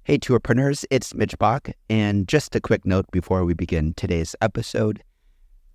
Hey, tourpreneurs, it's Mitch Bach, and just a quick note before we begin today's episode.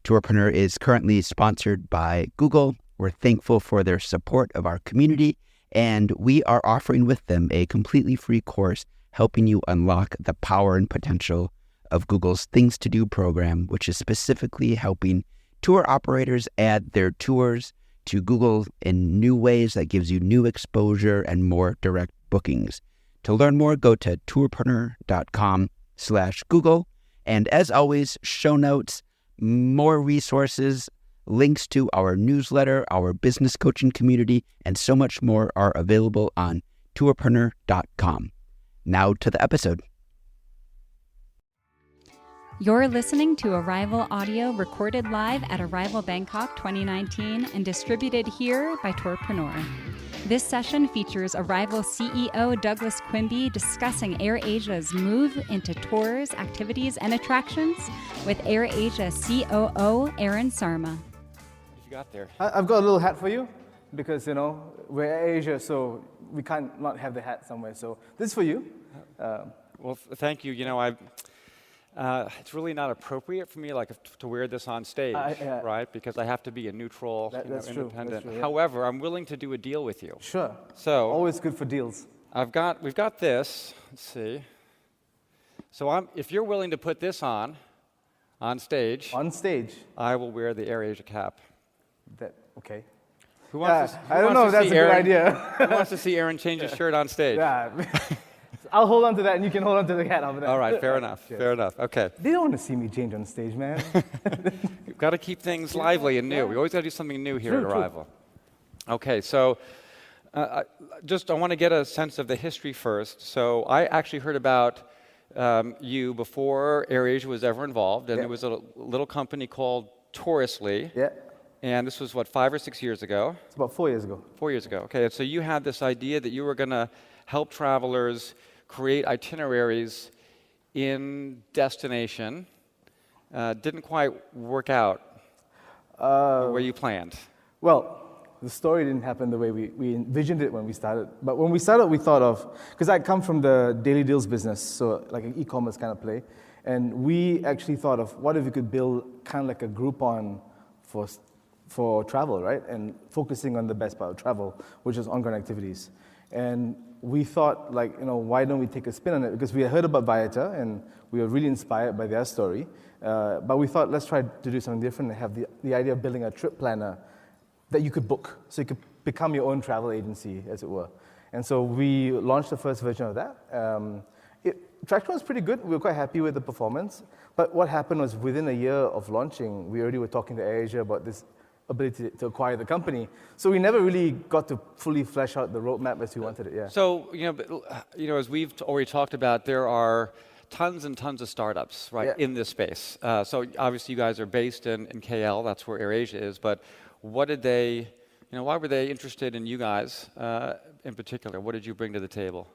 Tourpreneur is currently sponsored by Google. We're thankful for their support of our community, and we are offering with them a completely free course helping you unlock the power and potential of Google's Things to Do program, which is specifically helping tour operators add their tours to Google in new ways that gives you new exposure and more direct bookings. To learn more, go to tourpreneur.com/Google. And as always, show notes, more resources, links to our newsletter, our business coaching community, and so much more are available on tourpreneur.com. Now to the episode. You're listening to Arival audio recorded live at Arival Bangkok 2019 and distributed here by Tourpreneur. This session features Arival CEO Douglas Quimby discussing AirAsia's move into tours, activities, and attractions with AirAsia COO Aaron Sarma. What you got there? I've got a little hat for you because, we're AirAsia, so we can't not have the hat somewhere. So this is for you. Well, thank you. It's really not appropriate for me to wear this on stage, right? Because I have to be a neutral, independent. That's true, yeah. However, I'm willing to do a deal with you. Sure. So always good for deals. We've got this. Let's see. So if you're willing to put this on stage. On stage. I will wear the AirAsia cap. Okay. Who wants to, I don't know if that's a good idea. Who wants to see Aaron change his shirt on stage? Yeah. I'll hold on to that, and you can hold on to the hat over there. All right, fair enough. Yes. Fair enough. Okay. They don't want to see me change on stage, man. We've got to keep things lively and new. Yeah. We always got to do something new here True. at Arival. Okay, so I want to get a sense of the history first. So I actually heard about you before AirAsia was ever involved, and it was a little company called Touristly. Yeah. And this was, 5 or 6 years ago? It's about 4 years ago. 4 years ago. Okay, so you had this idea that you were going to help travelers create itineraries in destination. Didn't quite work out where you planned. Well, the story didn't happen the way we envisioned it when we started. But when we started, we thought of, because I come from the daily deals business, so like an e-commerce kind of play, and we actually thought of what if we could build kind of like a Groupon for travel, right? And focusing on the best part of travel, which is ongoing activities. And we thought, why don't we take a spin on it? Because we had heard about Viator, and we were really inspired by their story. But we thought, let's try to do something different and have the idea of building a trip planner that you could book. So you could become your own travel agency, as it were. And so we launched the first version of that. Traction was pretty good. We were quite happy with the performance. But what happened was within a year of launching, we already were talking to AirAsia about this ability to acquire the company. So we never really got to fully flesh out the roadmap as we wanted it, yeah. So, as we've already talked about, there are tons and tons of startups, right, in this space. So obviously you guys are based in KL, that's where AirAsia is, but why were they interested in you guys in particular? What did you bring to the table?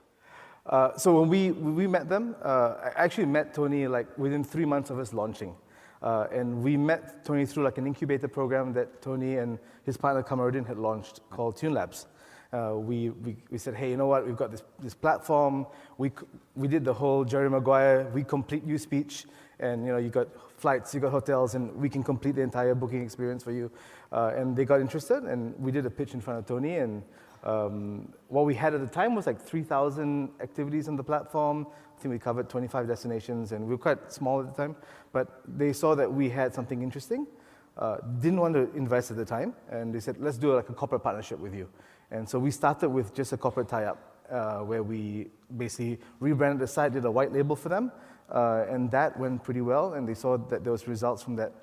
So when we met them, I actually met Tony within 3 months of us launching. And we met Tony through an incubator program that Tony and his partner Kamaruddin had launched called TuneLabs. We said, hey, you know what? We've got this platform. We did the whole Jerry Maguire, we complete you speech. And you got flights, you got hotels, and we can complete the entire booking experience for you. And they got interested, and we did a pitch in front of Tony. And what we had at the time was 3,000 activities on the platform. I think we covered 25 destinations, and we were quite small at the time. But they saw that we had something interesting, didn't want to invest at the time, and they said, let's do a corporate partnership with you. And so we started with just a corporate tie-up, where we basically rebranded the site, did a white label for them, and that went pretty well, and they saw that there was results from that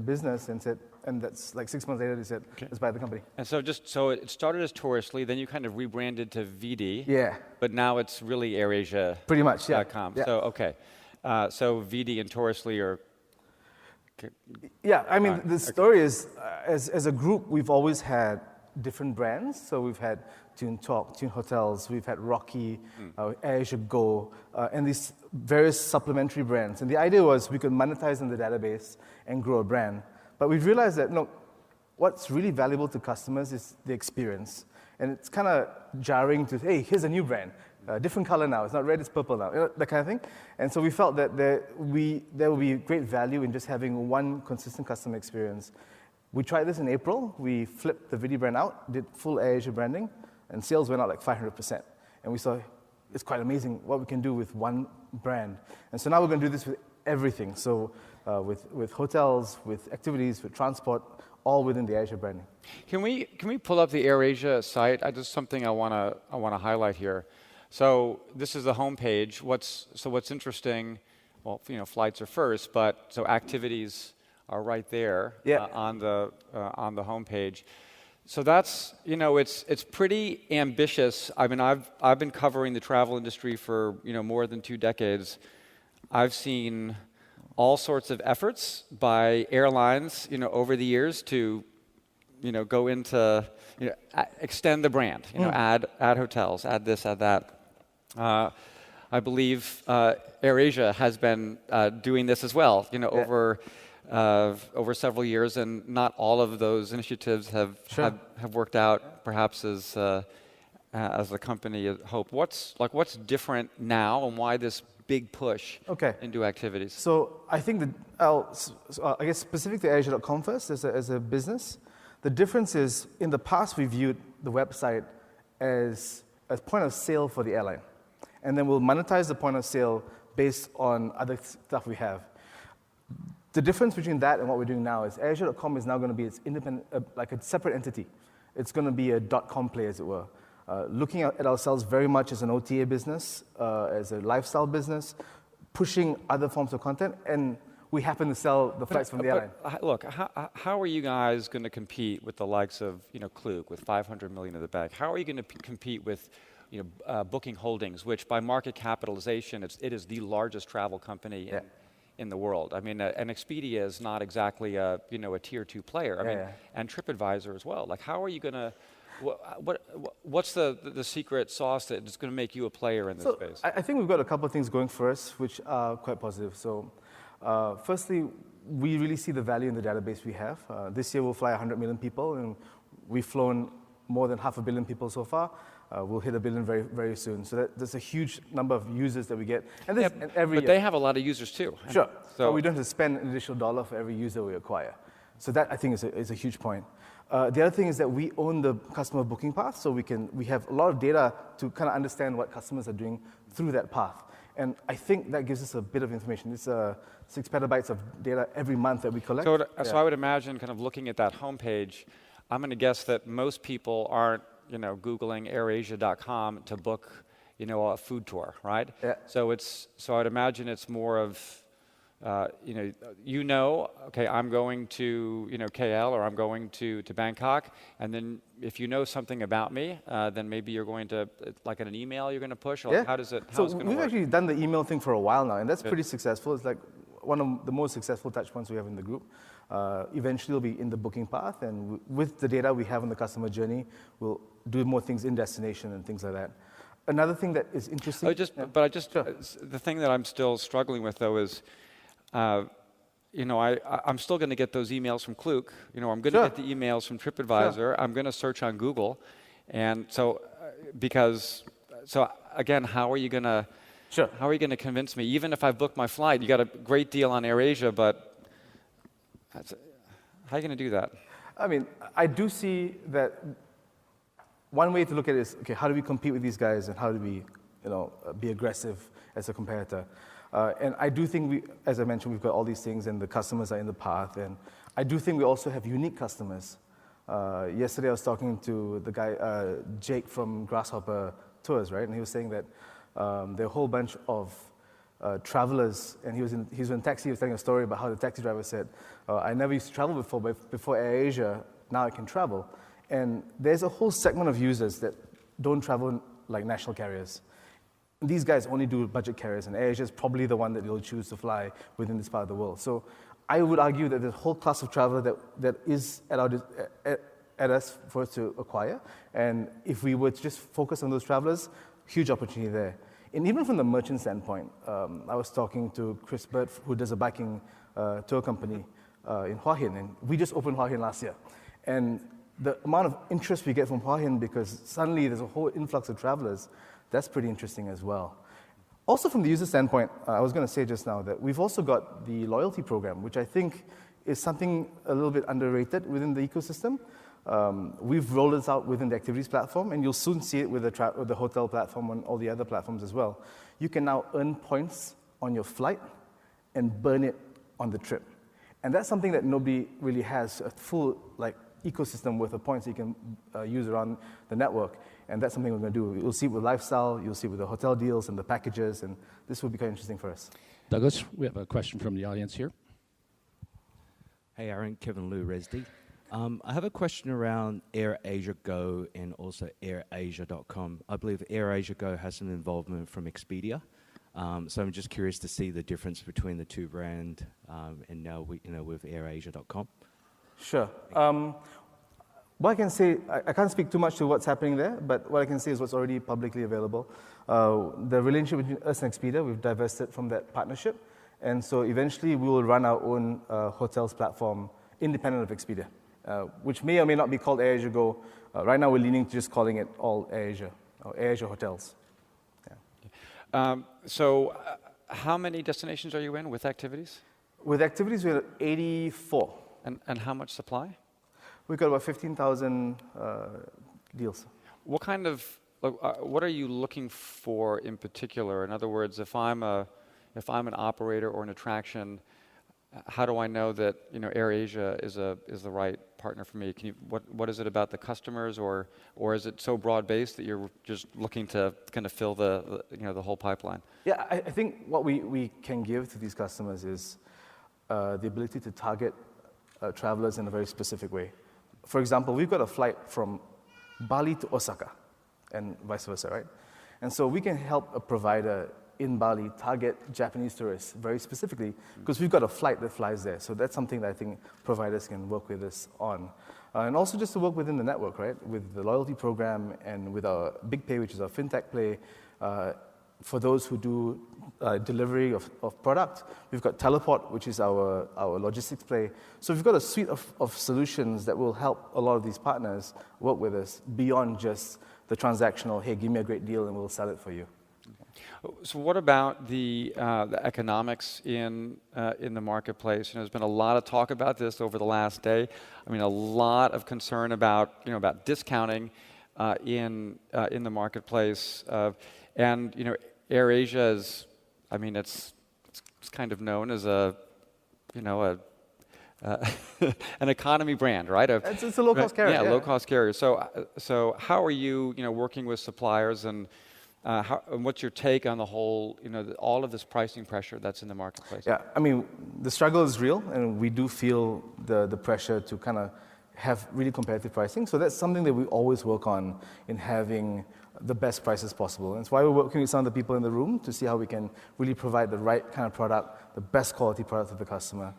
business, and said, and that's 6 months later, they said, let's buy the company. And so so it started as Touristly, then you kind of rebranded to VD. Yeah. But now it's really AirAsia. Pretty much, yeah. .com. Yeah. So, okay. So VD and Touristly are... Yeah, I mean, the story is, as a group, we've always had different brands. So we've had Tune Talk, Tune Hotels, we've had Rocky, AirAsia Go, and these various supplementary brands. And the idea was we could monetize in the database and grow a brand. But we realized that, what's really valuable to customers is the experience. And it's kind of jarring to, hey, here's a new brand. different color now. It's not red, it's purple now, that kind of thing. And so we felt that there would be great value in just having one consistent customer experience. We tried this in April. We flipped the Vidi brand out, did full AirAsia branding, and sales went out like 500%. And we saw it's quite amazing what we can do with one brand. And so now we're going to do this with everything. So with hotels, with activities, with transport, all within the AirAsia branding. Can we pull up the AirAsia site? Just something I want to highlight here. So this is the homepage. What's interesting? Well, flights are first, but so activities are right there on the homepage. So that's it's pretty ambitious. I mean, I've been covering the travel industry for more than 2 decades. I've seen all sorts of efforts by airlines over the years to go into extend the brand, add hotels, add this, add that. I believe AirAsia has been doing this as well, over several years, and not all of those initiatives have worked out, perhaps as the company had hoped. What's different now, and why this big push into activities? So I think I guess specific to AirAsia.com first as a business, the difference is in the past we viewed the website as a point of sale for the airline, and then we'll monetize the point of sale based on other stuff we have. The difference between that and what we're doing now is AirAsia.com is now going to be its independent, like a separate entity. It's going to be a .com play, as it were. Looking at ourselves very much as an OTA business, as a lifestyle business, pushing other forms of content, and we happen to sell the flights from the airline. Look, how are you guys going to compete with the likes of Klook with 500 million in the bank? How are you going to compete with Booking Holdings, which by market capitalization it is the largest travel company in the world? I mean, and Expedia is not exactly a tier 2 player. And TripAdvisor as well. Like, how are you going to? What's the secret sauce that is going to make you a player in this space? I think we've got a couple of things going for us, which are quite positive. So, firstly, we really see the value in the database we have. This year we'll fly 100 million people, and we've flown more than 500 million people so far. We'll hit 1 billion very, very soon. So that's a huge number of users that we get. And every year. They have a lot of users too. Sure. So we don't have to spend an additional $1 for every user we acquire. So that, I think, is a huge point. The other thing is that we own the customer booking path, so we have a lot of data to kind of understand what customers are doing through that path. And I think that gives us a bit of information. It's 6 petabytes of data every month that we collect. So I would imagine, kind of looking at that homepage, I'm going to guess that most people aren't Googling AirAsia.com to book a food tour, right? Yeah. So I'd imagine it's more of okay, I'm going to KL, or I'm going to Bangkok, and then if you know something about me, then maybe you're going to, like in an email, you're going to push. Or how does it? So we've actually done the email thing for a while now, and that's pretty successful. It's like one of the most successful touch points we have in the group. Eventually, it'll be in the booking path, and with the data we have on the customer journey, we'll do more things in destination and things like that. Another thing that is interesting. The thing that I'm still struggling with though is, I'm still going to get those emails from Klook. I'm going to get the emails from TripAdvisor. I'm going to search on Google, and so again, how are you going to? Sure. How are you going to convince me? Even if I book my flight, you got a great deal on AirAsia, but how are you going to do that? I mean, I do see that one way to look at it is, okay, how do we compete with these guys, and how do we, be aggressive as a competitor? And I do think as I mentioned, we've got all these things, and the customers are in the path, and I do think we also have unique customers. Yesterday I was talking to the guy, Jake from Grasshopper Tours, right? And he was saying that there are a whole bunch of travelers, and he was in a taxi. He was telling a story about how the taxi driver said, I never used to travel before, but before AirAsia, now I can travel. And there's a whole segment of users that don't travel like national carriers. These guys only do budget carriers, and AirAsia is probably the one that they'll choose to fly within this part of the world. So I would argue that there's a whole class of traveler that is at us for us to acquire. And if we were to just focus on those travelers, huge opportunity there. And even from the merchant standpoint, I was talking to Chris Bird, who does a biking tour company in Hua Hin, and we just opened Hua Hin last year. And the amount of interest we get from Hua Hin, because suddenly there's a whole influx of travelers, That's pretty interesting as well. Also from the user standpoint, I was going to say just now that we've also got the loyalty program, which I think is something a little bit underrated within the ecosystem. We've rolled this out within the activities platform, and you'll soon see it with the hotel platform and all the other platforms as well. You can now earn points on your flight and burn it on the trip. And that's something that nobody really has, a full ecosystem worth of points that you can use around the network. And that's something we're going to do. You'll see it with lifestyle, you'll see it with the hotel deals and the packages, and this will be quite interesting for us. Douglas, we have a question from the audience here. Hey Aaron, Kevin Liu, ResD. I have a question around AirAsia Go and also AirAsia.com. I believe AirAsia Go has some involvement from Expedia. So I'm just curious to see the difference between the two brands and now with AirAsia.com. Sure. What I can say, I can't speak too much to what's happening there, but what I can say is what's already publicly available. The relationship between us and Expedia, we've divested from that partnership. And so eventually we will run our own hotels platform independent of Expedia, which may or may not be called AirAsia Go. Right now we're leaning to just calling it all AirAsia, or AirAsia Hotels. Yeah. So how many destinations are you in with activities? With activities, we're at 84. And how much supply? We've got about 15,000 deals. What kind of, what are you looking for in particular? In other words, if I'm an operator or an attraction, how do I know that AirAsia is the right partner for me? What is it about the customers, or is it so broad based that you're just looking to kind of fill the whole pipeline? Yeah, I think what we can give to these customers is the ability to target travelers in a very specific way. For example, we've got a flight from Bali to Osaka, and vice versa, right? And so we can help a provider in Bali target Japanese tourists very specifically because we've got a flight that flies there. So that's something that I think providers can work with us on. And also just to work within the network, right? With the loyalty program and with our Big Pay, which is our fintech play, for those who do delivery of product. We've got Teleport, which is our logistics play. So we've got a suite of solutions that will help a lot of these partners work with us beyond just the transactional, hey, give me a great deal and we'll sell it for you. So what about the economics in the marketplace? There's been a lot of talk about this over the last day. I mean, a lot of concern about discounting in the marketplace. And AirAsia is, I mean, it's kind of known as an economy brand, right? It's a low-cost carrier. Yeah, low-cost carrier. So how are you, working with suppliers, and what's your take on the whole, all of this pricing pressure that's in the marketplace? Yeah, I mean, the struggle is real, and we do feel the pressure to kind of have really competitive pricing. So that's something that we always work on in having the best prices possible. And that's why we're working with some of the people in the room to see how we can really provide the right kind of product, the best quality product to the customer.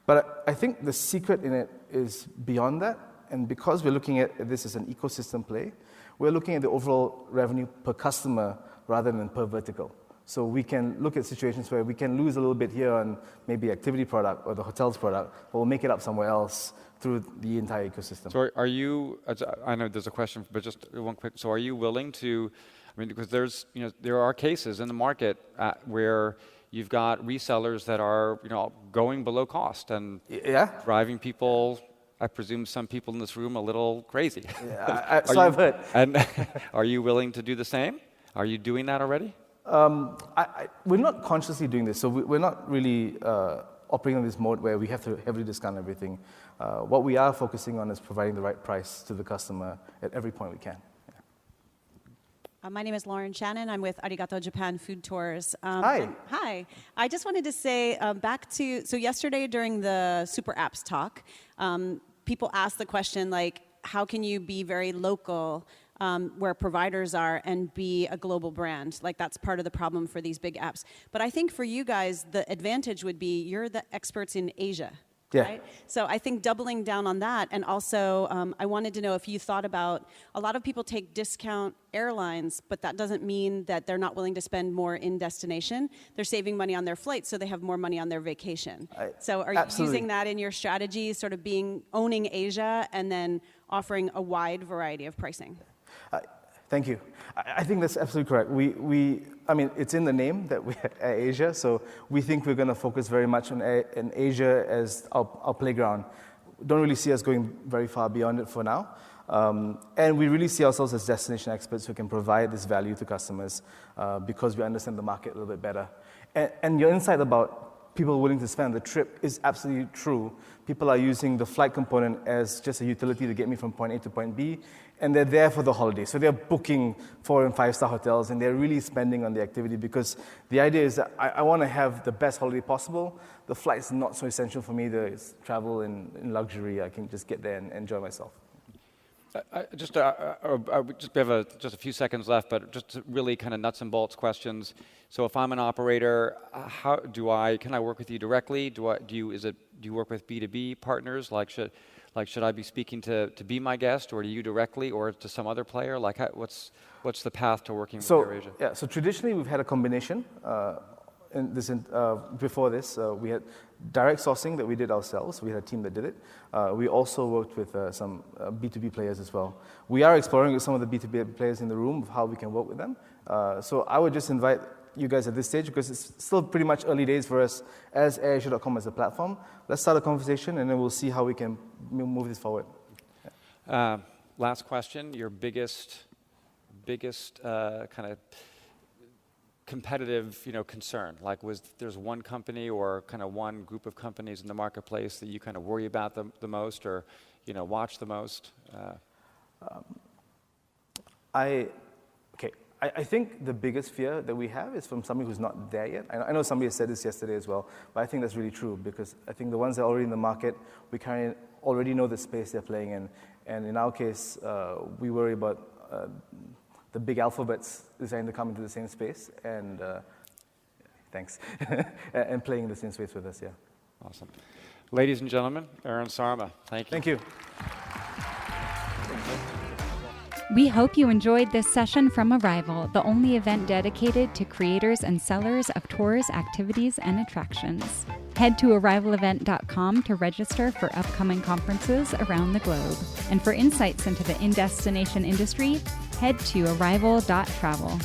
But I think the secret in it is beyond that. And because we're looking at this as an ecosystem play, we're looking at the overall revenue per customer rather than per vertical. So we can look at situations where we can lose a little bit here on maybe activity product or the hotels product, but we'll make it up somewhere else through the entire ecosystem. So are you, I know there's a question, but just one quick, so are you willing to, I mean, because there are cases in the market where you've got resellers that are, going below cost and driving people, I presume some people in this room, a little crazy. Yeah, I've heard. And are you willing to do the same? Are you doing that already? We're not consciously doing this, so we're not really operating on this mode where we have to heavily discount everything. What we are focusing on is providing the right price to the customer at every point we can. My name is Lauren Shannon. I'm with Arigato Japan Food Tours. Hi. Hi. I just wanted to say so yesterday during the Super Apps talk, people asked the question, how can you be very local where providers are and be a global brand? That's part of the problem for these big apps. But I think for you guys, the advantage would be you're the experts in Asia. Yeah. Right? So I think doubling down on that, and also I wanted to know if you thought about, a lot of people take discount airlines, but that doesn't mean that they're not willing to spend more in destination. They're saving money on their flights, so they have more money on their vacation. So are you using that in your strategy, sort of owning Asia and then offering a wide variety of pricing? Thank you. I think that's absolutely correct. I mean, it's in the name that we at AirAsia, so we think we're going to focus very much on Asia as our playground. Don't really see us going very far beyond it for now. And we really see ourselves as destination experts who can provide this value to customers because we understand the market a little bit better. And your insight about people willing to spend on the trip is absolutely true. People are using the flight component as just a utility to get me from point A to point B, and they're there for the holiday. So they're booking 4- and 5-star hotels, and they're really spending on the activity because the idea is that I want to have the best holiday possible. The flight's not so essential for me. The travel in luxury, I can just get there and enjoy myself. We just have just a few seconds left, but just really kind of nuts and bolts questions. So if I'm an operator, can I work with you directly? Do you work with B2B partners? Should I be speaking to be my guest, or to you directly, or to some other player? What's the path to working with AirAsia? Yeah, so traditionally we've had a combination. Before this, we had direct sourcing that we did ourselves. We had a team that did it. We also worked with some B2B players as well. We are exploring with some of the B2B players in the room of how we can work with them. So I would just invite you guys at this stage, because it's still pretty much early days for us as AirAsia.com as a platform. Let's start a conversation, and then we'll see how we can move this forward. Last question, your biggest kind of competitive, concern? There's one company or kind of one group of companies in the marketplace that you kind of worry about the most, or watch the most? I think the biggest fear that we have is from somebody who's not there yet. I know somebody said this yesterday as well, but I think that's really true, because I think the ones that are already in the market, we kind of already know the space they're playing in. And in our case, we worry about the big alphabets deciding to come into the same space and thanks, and playing in the same space with us, yeah. Awesome. Ladies and gentlemen, Aaron Sarma, thank you. Thank you. We hope you enjoyed this session from Arival, the only event dedicated to creators and sellers of tours, activities, and attractions. Head to arivalevent.com to register for upcoming conferences around the globe. And for insights into the in-destination industry, head to arival.travel.